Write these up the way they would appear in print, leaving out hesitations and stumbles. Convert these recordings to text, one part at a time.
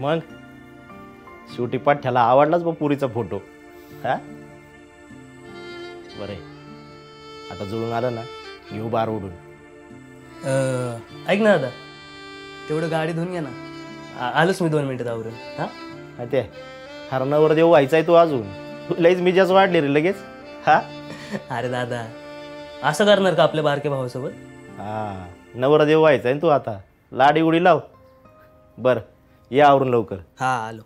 मग शेवटी पाठ्याला आवडलाच बघ पुरीचा फोटो. हा बरे आता जुळून आलं ना, घेऊ बार उडून. ऐक ना दादा, तेवढं गाडी धुवून घ्या ना. आलोच मी 2 मिनिटात आवरून. हां ते हरणावर देऊ व्हायचा आहे तू अजून. तू लईच मिजाच वाढली रे लगेच. हा अरे दादा, असं करणार का आपल्या बारक्या भावासोबत? हा नवरदेव व्हायचा आहे तू आता. लाडी उडी लाव. बर या आवरून लवकर. हा आलो.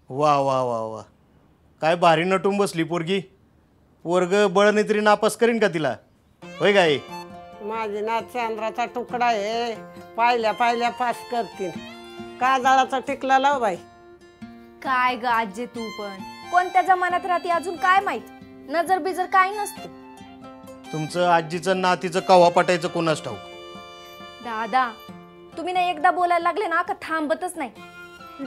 वा वा वा वा, काय भारी नटून बसली पोरगी. पोरग बळने तरी नापास करीन का तिला? होय काय? माझी नाच चांद्राचा तुकडा आहे, पाहिल्या पाहिल्या पास करतील. काजळाचा टिकला लाव बाई. काय ग आजे तू पण कोणत्या जमान्यात राहते अजून काय माहित. नजर बिजर काय नसते. तुमचं आजीचं नातीचं कव्हा पटायचं कोणास ठाऊक. दादा तुम्ही ना एकदा बोलायला लागले ना का थांबतच नाही.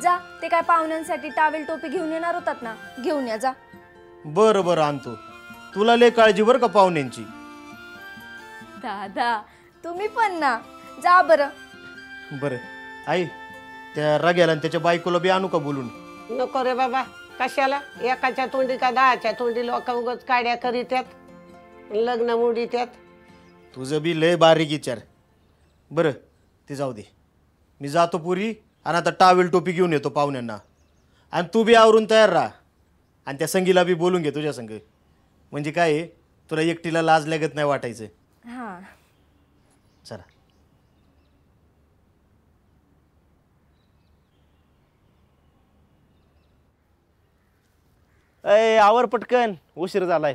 जा ते काय पाहुण्यांसाठी टावेल टोपी घेऊन येणार होतात ना, घेऊन या जा. बरं बरं आणतो. तुला लय काळजी बरं का पाहुण्यांची. दादा तुम्ही पण ना, जा बरं. बरं आई, त्या रग्याला आणि त्याच्या बायकोला बी आणू का बोलून? नको रे बाबा, कशाला? एकाच्या तोंडी का 10च्या तोंडी लोक उगाच काड्या करीत्यात, लग्न मोडीत्यात. तुझं बी लय बारीक विचार. बरं ते जाऊ दे, मी जातो पुरी आणि आता टावेल टोपी घेऊन येतो पाहुण्यांना. आणि तू बी आवरून तयार राहा. आणि त्या संगीला बी बोलून घे तुझ्या संग. म्हणजे काय आहे, तुला एकटीला लाज लागत नाही वाटायचं. हां चला. अय आवर पटकन, उशीर झालाय.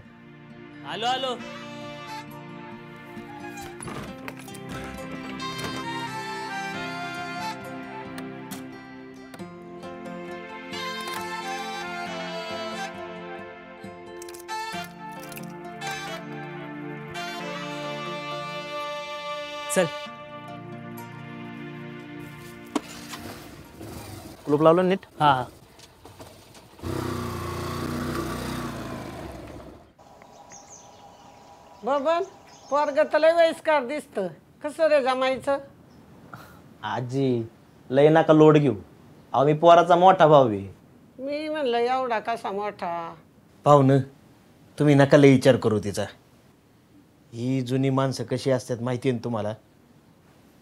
आलो आलो. चल. कुलूप लावलं नीट. हा बबन पोरग तर लय वयस्कर दिसतं, कसं रे जमायचं? आजी लय नका लोड घेऊ. अहो मी पोराचा मोठा भाऊ आहे. मी म्हणलं एवढा कसा मोठा. पाहुणं तुम्ही नका लय विचार करू तिचा. ही जुनी माणसं कशी असतात माहिती आहे ना तुम्हाला.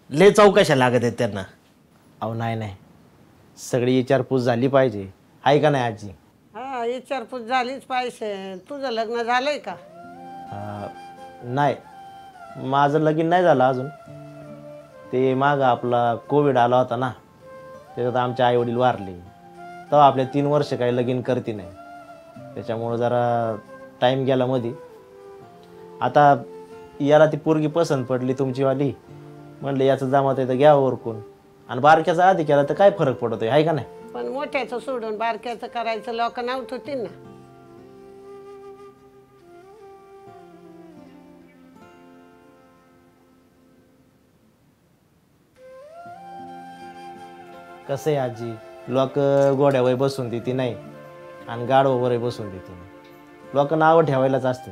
लय चौकशा लागत आहेत त्यांना. अहो नाही नाही, सगळी विचारपूस झाली पाहिजे, आहे का नाही आजी? हा विचारपूस झालीच पाहिजे. तुझं लग्न झालंय का? नाही, माझं लगीन नाही झालं अजून. ते मागं आपला कोविड आला होता ना, त्याच्यात आमचे आईवडील वारले. तेव्हा आपले 3 वर्ष काही लगीन करते नाही. त्याच्यामुळं जरा टाईम गेला मध्ये. आता याला ती पोरगी पसंत पडली तुमचीवाली. म्हणलं याचं जमत आहे तर घ्या ओरकून. आणि बारक्याचा आधी केला तर काय फरक पडतोय, आहे का नाही? पण मोठ्याचं सोडून बारक्याचं करायचं लोक नव्हतं ना. कसं आहे आजी, लोक गोड्यावर बसून देते नाही आणि गाडवावर बसून देते नाही. लोक नावं ठेवायलाच असतं.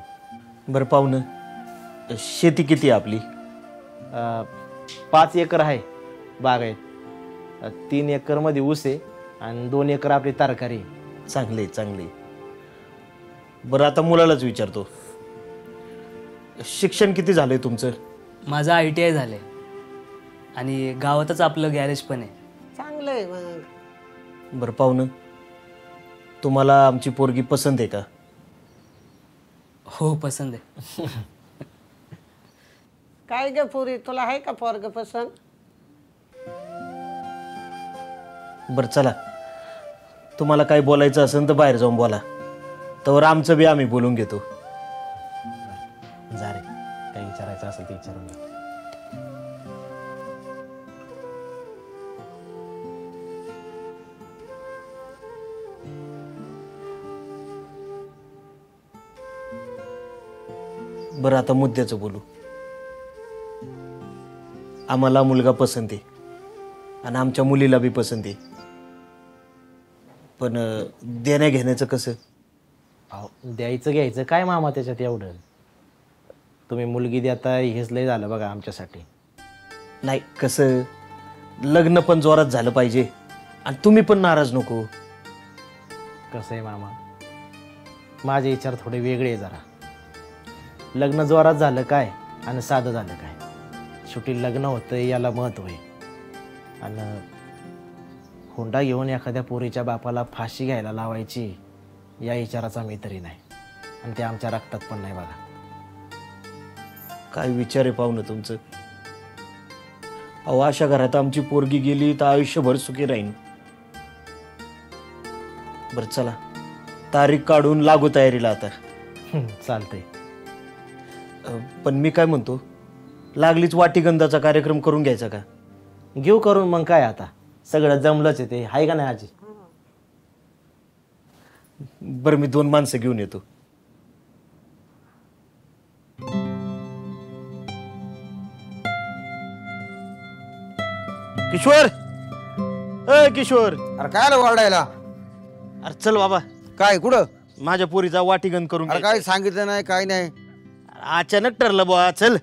बरं पाहुणं, शेती किती आहे आपली? 5 एकर आहे बागायत. 3 एकरमध्ये ऊस आहे आणि 2 एकर आपली तरकारी आहे. चांगले चांगले. बरं आता मुलालाच विचारतो, शिक्षण किती झालंय तुमचं? माझं ITI झालंय आणि गावातच आपलं गॅरेज पण आहे. चांगलंय मग. बरं पाहुणं, तुम्हाला आमची पोरगी पसंत आहे का? हो पसंत आहे. काय ग पुरी, तुला आहे का पोरग पसंत? बरं चला, तुम्हाला काय बोलायचं असेल तर बाहेर जाऊन बोला. तर आमचं बी आम्ही बोलून घेतो. जा रे, काही विचारायचं असेल ते विचारून घे. बरं आता मुद्द्याचं बोलू. आम्हाला मुलगा पसंत आहे आणि आमच्या मुलीला बी पसंत आहे. पण देण्या घेण्याचं कसं? अहो द्यायचं घ्यायचं काय मामा त्याच्यात एवढं? तुम्ही मुलगी देता हेच लय झालं बघा आमच्यासाठी. नाही कसं, लग्न पण जोरात झालं पाहिजे आणि तुम्ही पण नाराज नको. कसं आहे मामा, माझे विचार थोडे वेगळे आहे जरा. लग्न जोरात झालं काय आणि साधं झालं काय, शेवटी लग्न होतं याला महत्त्व आहे. आणि हुंडा घेऊन एखाद्या पोरीच्या बापाला फाशी घ्यायला लावायची या विचाराचा मी तरी नाही, आणि ते आमच्या रक्तात पण नाही बघा. काय विचार आहे पाहुणं तुमचं? अहो अशा घरात आमची पोरगी गेली तर आयुष्यभर सुखी राहीन. बरं चला, तारीख काढून लागू तयारीला आता. चालतंय. पण मी काय म्हणतो, लागलीच वाटीगंधाचा कार्यक्रम करून घ्यायचा का? घेऊ करून मग काय, आता सगळं जमलंच आहे ते, आहे का नाही आजी? बरं मी 2 माणसं घेऊन येतो. किशोर, किशोर, अरे काय आलं ओरडायला? अरे चल बाबा, काय कुठं? माझ्या पोरीचा वाटीगंध करून अरे घ्यायचा. काय सांगितलं नाही, काय नाही. अचानक ठरलं बुवा, चल.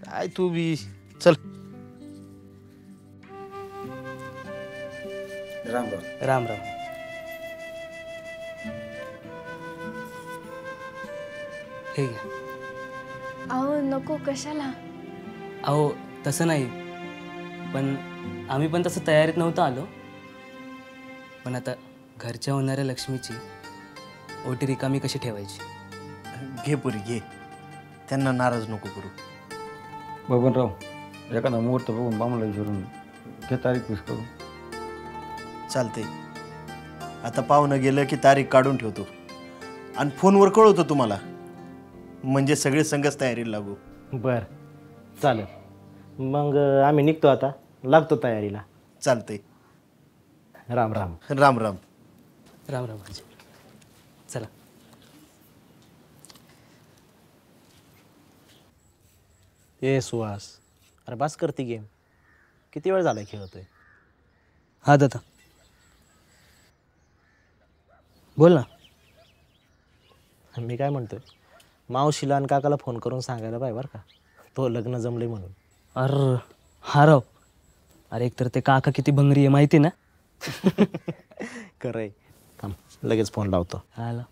काय तू बी चल. राम राम. राम राम. हे घ्या. अहो नको, कशाला? अहो तसं नाही, पण आम्ही पण तसं तयारीत नव्हतं आलो. पण आता घरच्या होणाऱ्या लक्ष्मीची ओटी रिकामी कशी ठेवायची? घे पुरी घे, त्यांना नाराज नको करू. बबनराव एखादा मुहूर्त बघून बामला विचारून घे तारीख फिक्स करू. चालते. आता पाहुणं गेलं की तारीख काढून ठेवतो आणि फोनवर कळवतो तुम्हाला, म्हणजे सगळे संघच तयारीला लागू. बरं चालेल. मग आम्ही निघतो आता, लागतो तयारीला. चालते. राम राम. राम राम. राम राम आजी. चला. ए सुहास, अरे बस करते गेम, किती वेळ झालाय खेळतोय? हा दादा बोल ना. मी काय म्हणतोय, मावशीला आणि काकाला फोन करून सांगायला पाहिजे बरं का, तो लग्न जमले म्हणून. अरे हा राव, अरे एकतर ते काका किती भंगरी आहे माहिती ना. खरंय. थांब लगेच फोन लावतो. आला.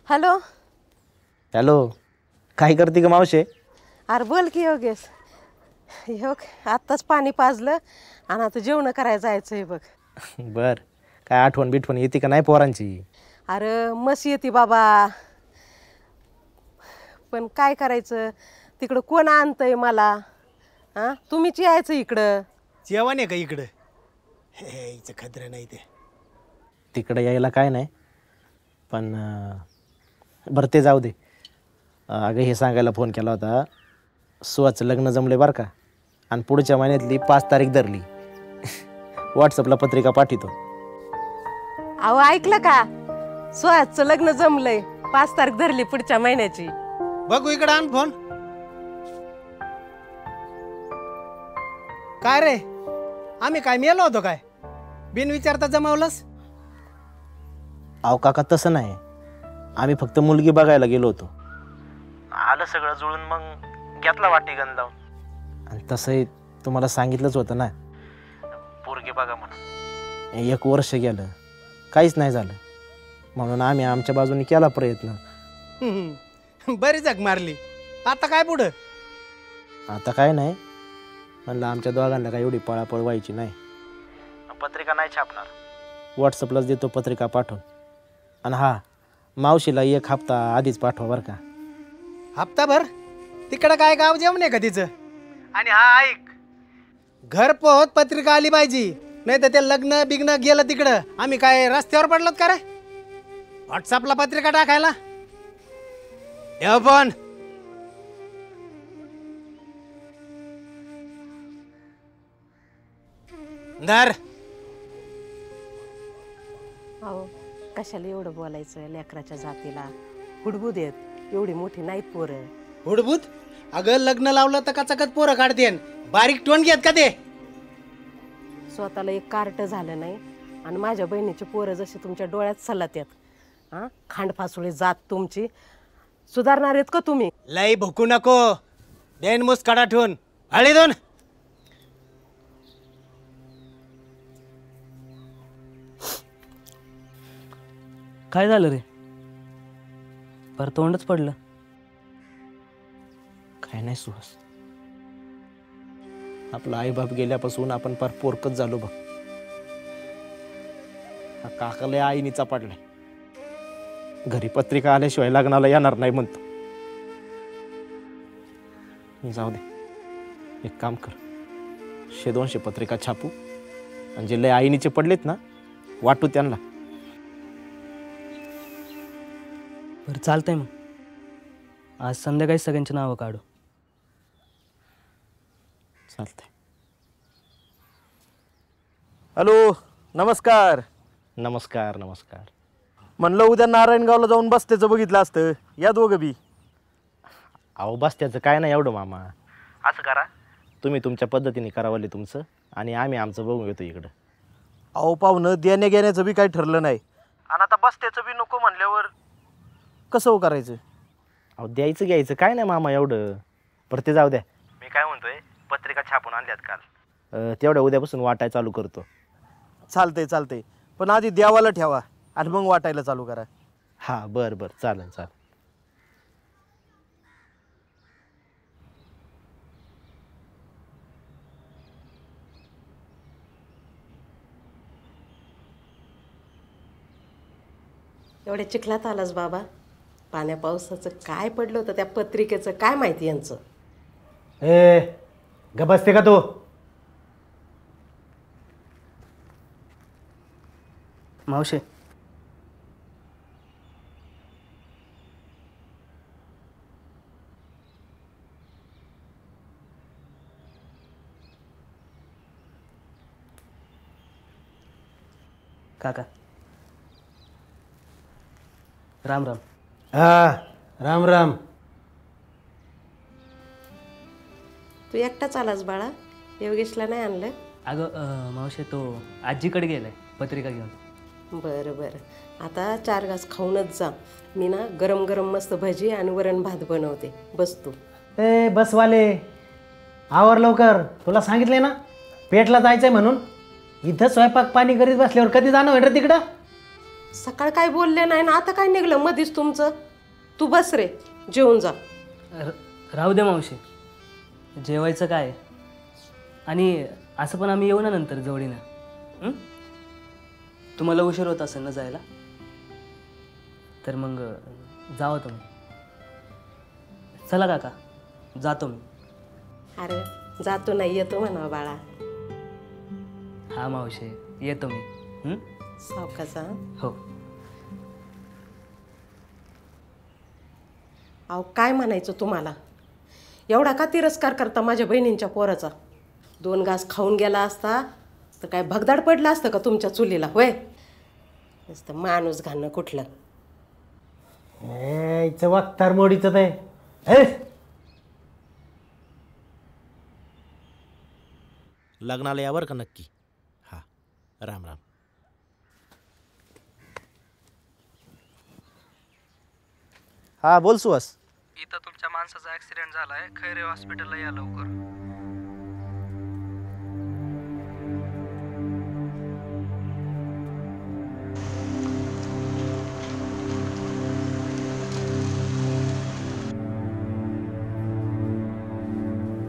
हॅलो. हॅलो, काय करते का मावशे? अरे बोल की योगेश. हो आत्ताच पाणी पाजलं आणि आता जेवण करायला जायचं आहे बघ. बर, काय आठवण बिठवण येते का नाही पोरांची? अरे मस्त येते बाबा, पण काय करायचं, तिकडं कोण आणतंय मला? हां तुम्हीच यायचं इकडं. जेवण आहे का इकडं? हे हिचं खतरं नाही ते. तिकडे यायला काय नाही, पण बरं ते जाऊ दे. अगं हे सांगायला फोन केला होता, सुहाचं लग्न जमले बरं का, आणि पुढच्या महिन्यातली 5 तारीख धरली. व्हॉट्सअपला पत्रिका पाठवतो. अहो ऐकलं का, सुहासचं लग्न जमलंय, 5 तारीख धरली पुढच्या महिन्याची. बघू इकडे आण फोन. काय रे, आम्ही काय मेलो होतो काय? बिन विचारता जमावलंस? अहो काका तसं नाही, आम्ही फक्त मुलगी बघायला गेलो होतो. आलं सगळं जुळून मग घेतला वाटी गंध लावून. आणि तसंही तुम्हाला सांगितलंच होतं ना, पोरगी बघा म्हणून. 1 वर्ष गेलं, काहीच नाही झालं, म्हणून आम्ही आमच्या बाजूने केला प्रयत्न. बरी जग मारली. आता काय पुढं? आता काय नाही, म्हणलं आमच्या दोघांना काय एवढी पळापळ व्हायची नाही. पत्रिका नाही छापणार, व्हॉट्सअपलाच देतो पत्रिका पाठवून. आणि हा, मावशीला 1 हप्ता आधीच पाठवा बरं का. हप्ताभर? तिकडं काय गाव जेवण आहे का तिचं? आणि हा ऐक, घर पोहोच पत्रिका आली पाहिजे, नाही तर ते लग्न बिग्न गेलं तिकडं. आम्ही काय रस्त्यावर पडलोत का रे व्हॉट्सअपला पत्रिका टाकायला? येऊ पण. धर. अहो कशाला एवढं बोलायचं, लेकराच्या जातीला हुडबू देत. एवढी मोठी नाहीत पोरं. हुडबूत अगं लग्न लावलं तर कचाकच पोरं काढते बारीक टोन घेत का ते. स्वतःला एक कार्ट झालं नाही आणि माझ्या बहिणीची पोरं जशी तुमच्या डोळ्यात सलत आहेत. हां, खांडफासुळी जात तुमची. सुधारणार आहेत का तुम्ही? लई भुकू नको. देन मुस काढा ठेवून हळी दोन. काय झालं रे? पर तोंडच पडलं. काय नाही सुहास, आपला आईबाप गेल्यापासून आपण फार पोरकच झालो बघ. हा काकाला आईनीचा पडलाय. घरी पत्रिका आल्याशिवाय लग्नाला येणार नाही म्हणतो. जाऊ दे, एक काम कर, 100-200 पत्रिका छापू आणि जे लय आईनीचे पडलेत ना वाटू त्यांना. बरं चालतंय मग, आज संध्याकाळी सगळ्यांची नावं काढू. चालतंय. हॅलो, नमस्कार. नमस्कार नमस्कार. म्हणलं उद्या नारायणगावला जाऊन बसत्याचं बघितलं असतं. या दोघं बी. अहो बस त्याचं काय नाही एवढं मामा. असं करा, तुम्ही तुमच्या पद्धतीने करावले तुमचं आणि आम्ही आमचं बघून घेतो इकडं. अहो पाहुणं, देण्या घेण्याचं बी काही ठरलं नाही आणि आता बसत्याचं बी नको म्हणल्यावर कसं करायचं? अहो द्यायचं घ्यायचं काय नाही मामा एवढं. बरं ते जाऊ द्या. मी काय म्हणतोय, पत्रिका छापून आणल्यात काल, तेवढ्या उद्यापासून वाटाय चालू करतो. चालतंय, पण आधी देवाला ठेवा आणि मग वाटायला चालू करा. हां बरं बरं, चालेल चालेल. एवढ्या चिखलात आलास बाबा. पाण्या पावसाचं काय पडलं होतं त्या पत्रिकेचं काय माहिती यांचं. ए ग बसते का तू? मावशे, काका राम राम. हा राम राम. तू एकटाच आलास बाळा, योगेशला नाही आणलं? अगं मावशे, तो आजीकडे गेलाय पत्रिका घेऊन. बरं, आता 4 घास खाऊनच जा. मी ना गरम गरम मस्त भजी आणि वरण भात बनवते. बस तू. ए बसवाले आवर लवकर. तुला सांगितले ना पेटला जायचंय म्हणून. इथं स्वयंपाक पाणी करीत बसल्यावर कधी जाणं होईल रे तिकडं? सकाळ काय बोलले नाही ना, आता काय निघलं मधीच तुमचं? तू बस रे, जेवून जा. राहू दे मावशे, जेवायचं काय. आणि असं पण आम्ही येऊ ना नंतर जवळीनं. तुम्हाला उशीर होत असेल ना जायला, तर मग जावं तुम्ही. चला काका, जातो मी. अरे जातो नाही, येतो म्हणा बाळा. हा मावशे, येतो मी. सावकाचा. हो. अहो काय म्हणायचं तुम्हाला? एवढा का तिरस्कार करता माझ्या बहिणींच्या पोराचा? 2 घास खाऊन गेला असता तर काय भगदाड पडलं असतं का तुमच्या चुलीला? होय, नुसतं माणूस घालणं कुठलं. इथं वागतार मोडीचं ते. लग्नाला यावर का नक्की? हां, राम राम. हां बोल सुहास. इथं तुमच्या माणसाचा ॲक्सिडेंट झालाय, खैरे हॉस्पिटलला या लवकर.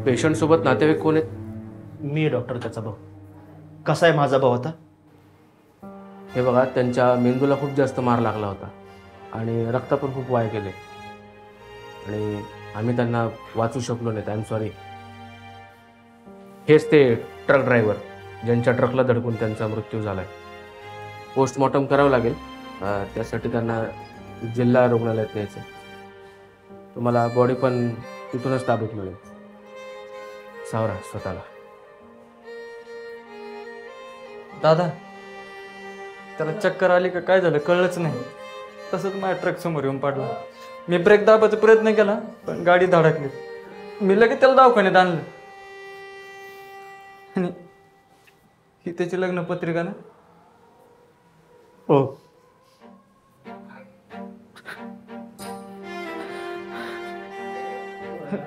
पेशंट सोबत नातेवाईक कोण आहेत? मी डॉक्टर त्याचा भाऊ. कसा आहे माझा भाऊ आता? हे बघा, त्यांच्या मेंदूला खूप जास्त मार लागला होता आणि रक्त पण खूप वाया गेले आणि आम्ही त्यांना वाचू शकलो नाहीत. I am sorry. हेच ते ट्रक ड्रायव्हर ज्यांच्या ट्रकला धडकून त्यांचा मृत्यू झाला आहे. पोस्टमॉर्टम करावं लागेल, त्यासाठी त्यांना जिल्हा रुग्णालयात न्यायचं. तुम्हाला बॉडी पण तिथूनच ताब्यात मिळेल. सावरा स्वतःला. दादा, त्याला चक्कर आली का काय झालं कळलंच नाही. तसंच माझ्या ट्रक समोर येऊन पडला. मी ब्रेक दाबायचा प्रयत्न केला पण गाडी धडकली. मी लगेच त्याला दवाखान्यात आणलं आणि ही त्याची लग्न पत्रिका ना. हो.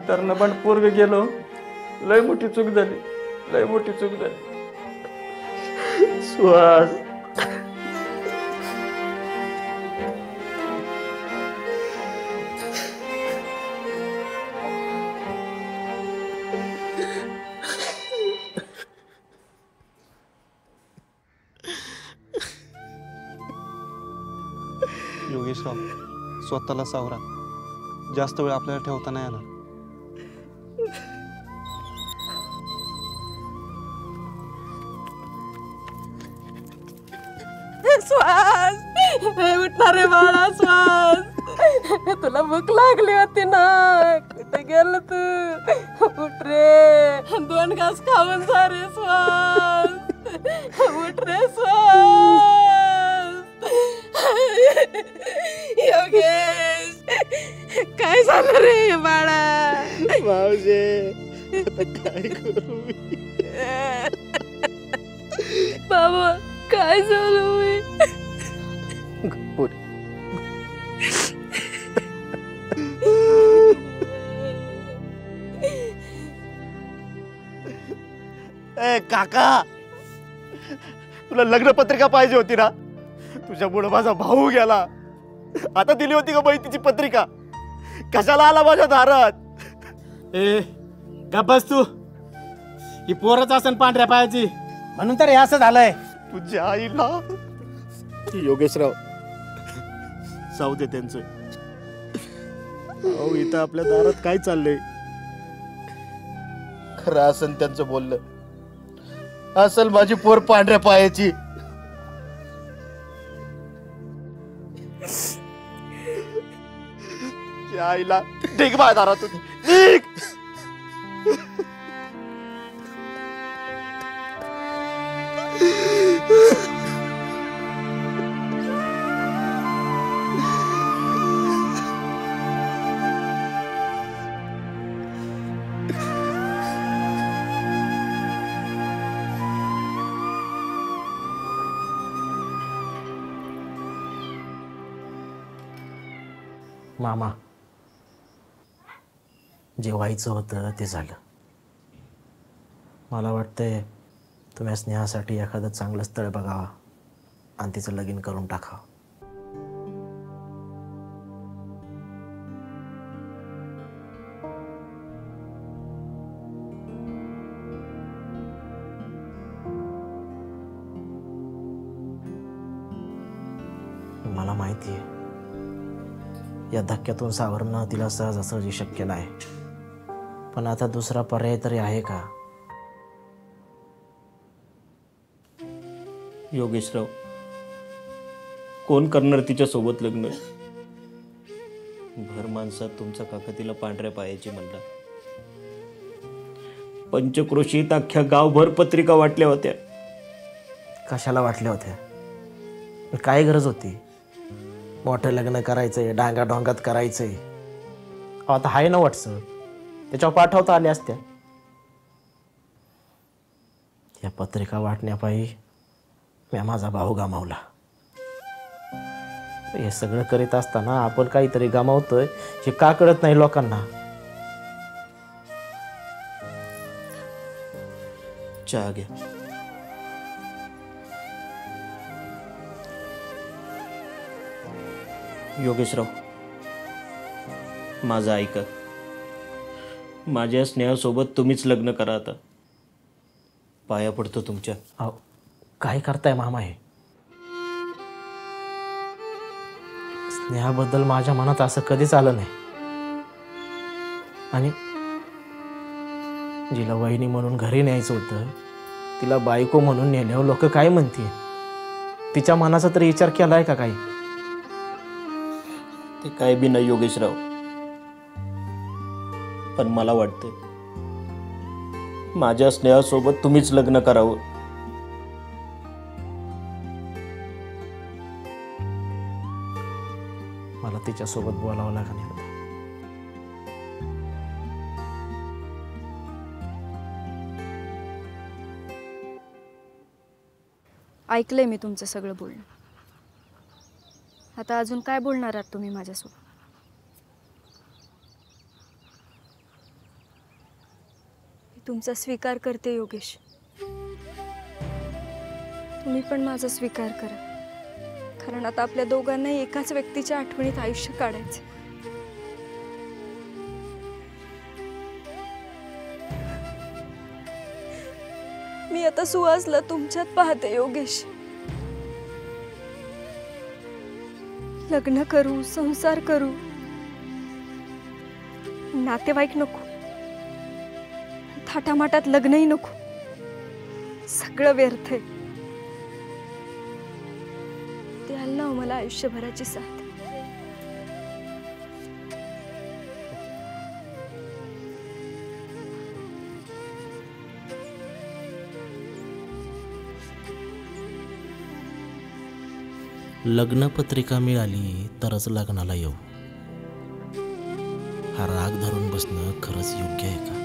तर ना पण पोरग गेलो. लय मोठी चूक झाली, लय मोठी चूक झाली. सुहास योगेशराव, स्वतःला सावरा. जास्त वेळ आपल्याला ठेवता नाही येणार. श्वास उठणार रे बाळा, श्वास. तुला भूक लागली होती ना, कुठे गेलं तू? उठ रे, 2 घास खाऊन जा रे श्वास. उठ रे श्वास. योगेश, काय झालं रे बाळा? मावशे, आता काय करू मी? बाबा काय झालं मी? ए काका, तुला लग्न पत्रिका पाहिजे होती ना? तुझ्यामुळे माझा भाऊ गेला. आता दिली होती का बहिणीची पत्रिका? कशाला आला माझ्या दारात? ए गप्प बस तू. ही पोरच असन पांढऱ्या पायाची, म्हणून तर हे असं झालंय. तुझ्या आईला. योगेशराव, जाऊ दे त्यांचं. अहो, इथं आपल्या दारात काय चाललंय? खरं असन त्यांचं बोललं. असल माझी पोर पांढऱ्या पायाची. तुझ्या आईला. निघ माझ्या दारातून, निघ. मामा, जे व्हायचं होतं ते झालं. मला वाटतंय तुम्ही स्नेहासाठी एखादं चांगलं स्थळ बघावा आणि तिचं लगीन करून टाकावं. मला माहिती आहे या धक्क्यातून सावरणं तिला सहजासहजी शक्य नाही, पण आता दुसरा पर्याय तरी आहे का? योगेशराव, कोण करणार तिच्या सोबत लग्न? भर माणसात तुमचा काका तिला पांढऱ्या पायाची म्हणला. पंचक्रोशीत अख्ख्या गावभर पत्रिका वाटल्या होत्या. कशाला वाटल्या होत्या? काय गरज होती? मोठं लग्न करायचंय, डांगा डोंगात करायचंय. आता हाय ना व्हॉट्सअप, त्याच्यावर पाठवता आल्या असत्या. या पत्रिका वाटण्यापायी मी माझा भाऊ गमावला. हे सगळं करीत असताना आपण काहीतरी गमावतोय हे का कळत नाही लोकांना? चहा घ्या. योगेशराव, माझं ऐका. माझ्या स्नेहासोबत तुम्हीच लग्न करा. आता पाया पडतो तुमच्या. अहो, काय करताय मामा? हे स्नेहाबद्दल माझ्या मनात असं कधीच आलं नाही. आणि जिला वहिनी म्हणून घरी न्यायचं होतं तिला बायको म्हणून नेल्यावर लोक काय म्हणतील? तिच्या मनाचा तरी विचार केलाय का काही? ते काय बी नाही योगेशराव, पण मला वाटतंय माझ्या स्नेहासोबत तुम्हीच लग्न करावं. मला तिच्यासोबत बोलावं लागणार होतं. ऐकलंय मी तुमचं सगळं बोलणं. आता अजून काय बोलणार आहात तुम्ही माझ्यासोबत? मी तुमचा स्वीकार करते योगेश. तुम्ही पण माझा स्वीकार करा, कारण आता आपल्या दोघांनाही एकाच व्यक्तीच्या आठवणीत आयुष्य काढायचं. मी आता सुहासला तुमच्यात पाहते योगेश. लग्न करू, संसार करू, नातेवाईक नको, थाटामाटात लग्नही नको, सगळं व्यर्थ आहे. द्याल ना मला आयुष्यभराची साथ. लग्नपत्रिका मिळाली तरच लग्नाला येऊ. हा राग धरून बसणं खरंच योग्य आहे का?